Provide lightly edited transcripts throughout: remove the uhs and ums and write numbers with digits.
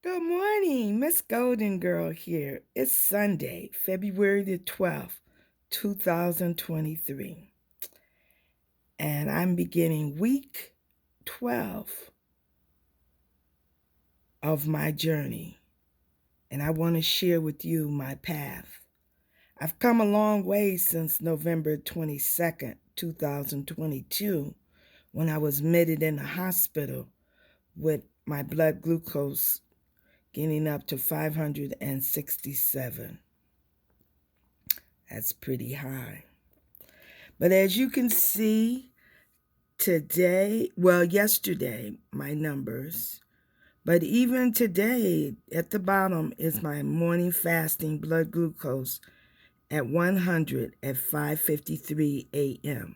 Good morning, Miss Goldengirl here. It's Sunday, February the 12th, 2023, and I'm beginning week 12 of my journey, and I want to share with you my path. I've come a long way since November 22nd, 2022, when I was admitted in the hospital with my blood glucose getting up to 567. That's pretty high. But as you can see yesterday, my numbers, but even today, at the bottom is my morning fasting blood glucose at 100 at 5:53 a.m.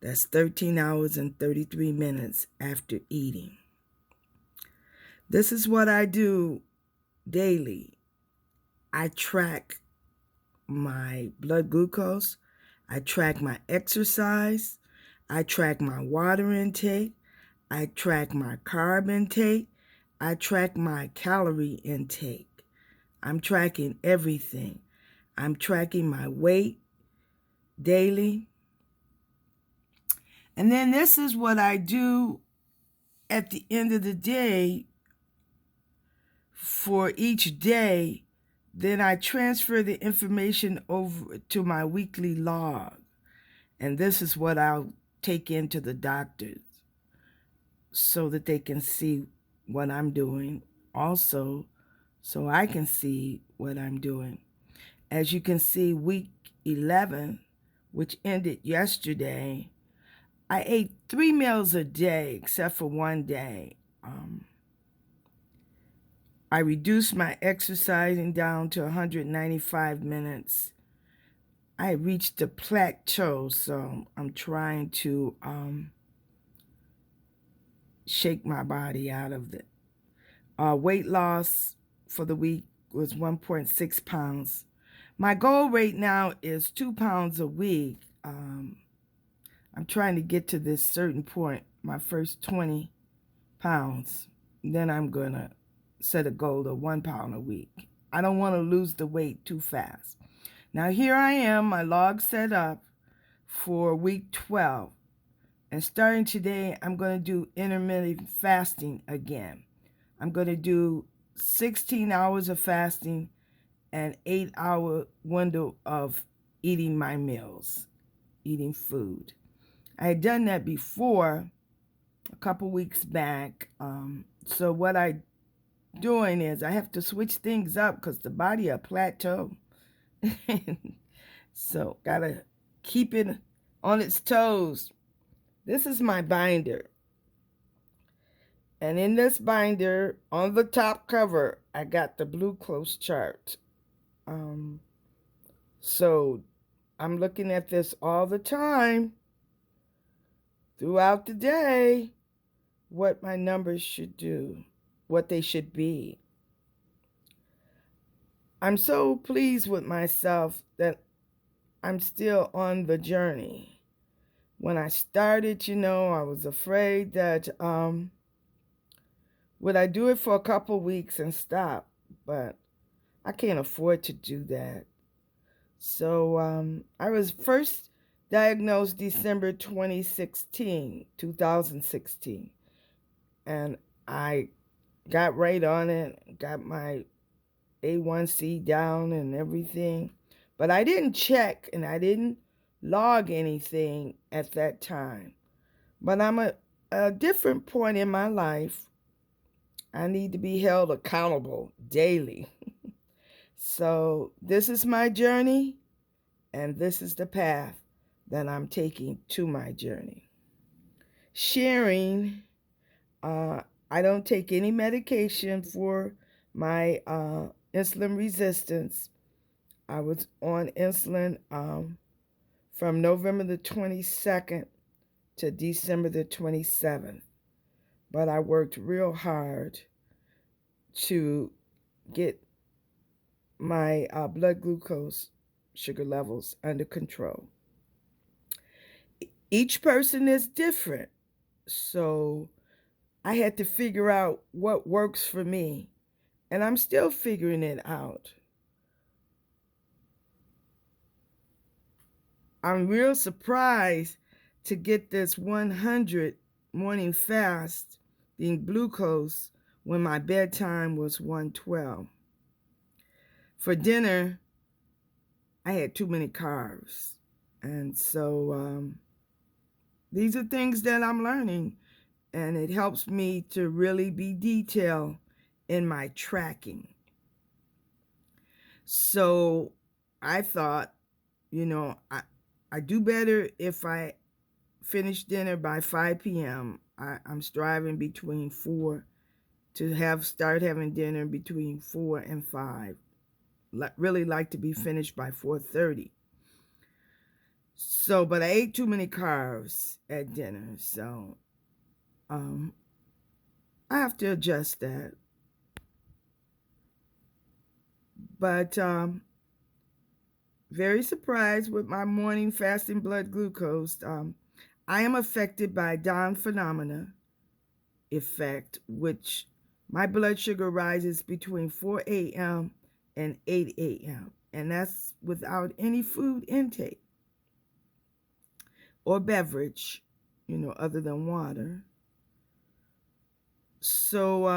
That's 13 hours and 33 minutes after eating. This is what I do daily. I track my blood glucose, I track my exercise, I track my water intake, I track my carb intake, I track my calorie intake. I'm tracking everything. I'm tracking my weight daily. And then this is what I do at the end of the day for each day. Then I transfer the information over to my weekly log. And this is what I'll take into the doctors so that they can see what I'm doing. Also, so I can see what I'm doing. As you can see, week 11, which ended yesterday, I ate 3 meals a day except for one day. I reduced my exercising down to 195 minutes. I reached a plateau, so I'm trying to shake my body out of it. Weight loss for the week was 1.6 pounds. My goal right now is 2 pounds a week. I'm trying to get to this certain point, my first 20 pounds. Then I'm going to set a goal of 1 pound a week. I don't want to lose the weight too fast. Now here I am, my log set up for week 12. And starting today, I'm going to do intermittent fasting again. I'm going to do 16 hours of fasting and 8-hour window of eating my meals, eating food. I had done that before a couple weeks back. So what I'm doing is I have to switch things up because the body a plateau. So gotta keep it on its toes. This is my binder. And in this binder, on the top cover, I got the glucose chart. So I'm looking at this all the time, throughout the day, what my numbers should do, what they should be. I'm so pleased with myself that I'm still on the journey. When I started, I was afraid that would I do it for a couple weeks and stop? But I can't afford to do that. So I was first diagnosed December 2016, and I got right on it, got my A1C down and everything. But I didn't check and I didn't log anything at that time. But I'm at a different point in my life. I need to be held accountable daily. So this is my journey, and this is the path that I'm taking to my journey. Sharing, I don't take any medication for my insulin resistance. I was on insulin from November the 22nd to December the 27th. But I worked real hard to get my blood glucose sugar levels under control. Each person is different, so I had to figure out what works for me. And I'm still figuring it out. I'm real surprised to get this 100 morning fast being glucose when my bedtime was 112. For dinner, I had too many carbs. And so these are things that I'm learning, and it helps me to really be detailed in my tracking. So I thought, I do better if I finish dinner by 5 p.m. I'm striving between 4 to start having dinner between 4 and 5. Really like to be finished by 4:30. So, but I ate too many carbs at dinner, so um, I have to adjust that. But very surprised with my morning fasting blood glucose. I am affected by Down phenomena effect, which my blood sugar rises between 4 a.m. and 8 a.m. And that's without any food intake or beverage, other than water. So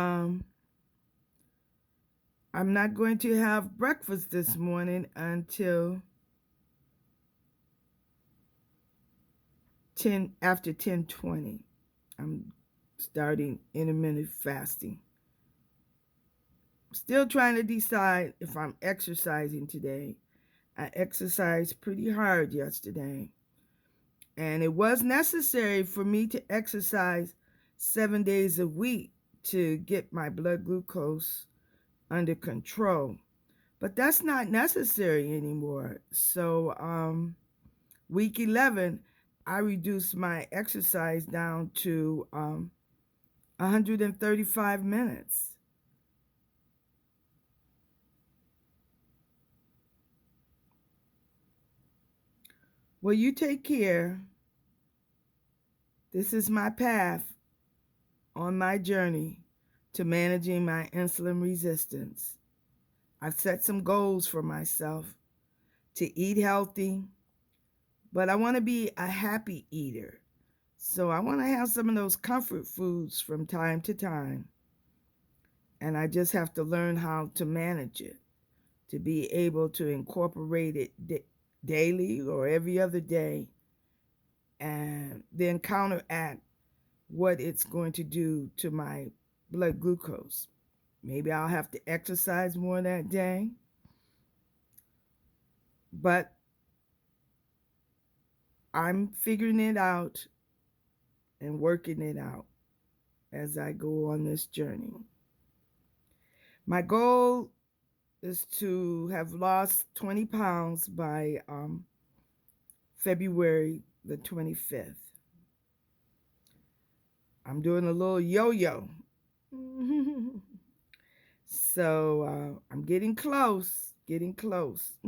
I'm not going to have breakfast this morning until after 10:20. I'm starting intermittent fasting. Still trying to decide if I'm exercising today. I exercised pretty hard yesterday, and it was necessary for me to exercise 7 days a week to get my blood glucose under control. But that's not necessary anymore. So week 11, I reduced my exercise down to 135 minutes. Well, you take care. This is my path on my journey to managing my insulin resistance. I've set some goals for myself to eat healthy, but I want to be a happy eater. So I want to have some of those comfort foods from time to time. And I just have to learn how to manage it, to be able to incorporate it daily or every other day, and then counteract what it's going to do to my blood glucose. Maybe I'll have to exercise more that day, but I'm figuring it out and working it out as I go on this journey. My goal is to have lost 20 pounds by February the 25th. I'm doing a little yo-yo. So I'm getting close, getting close.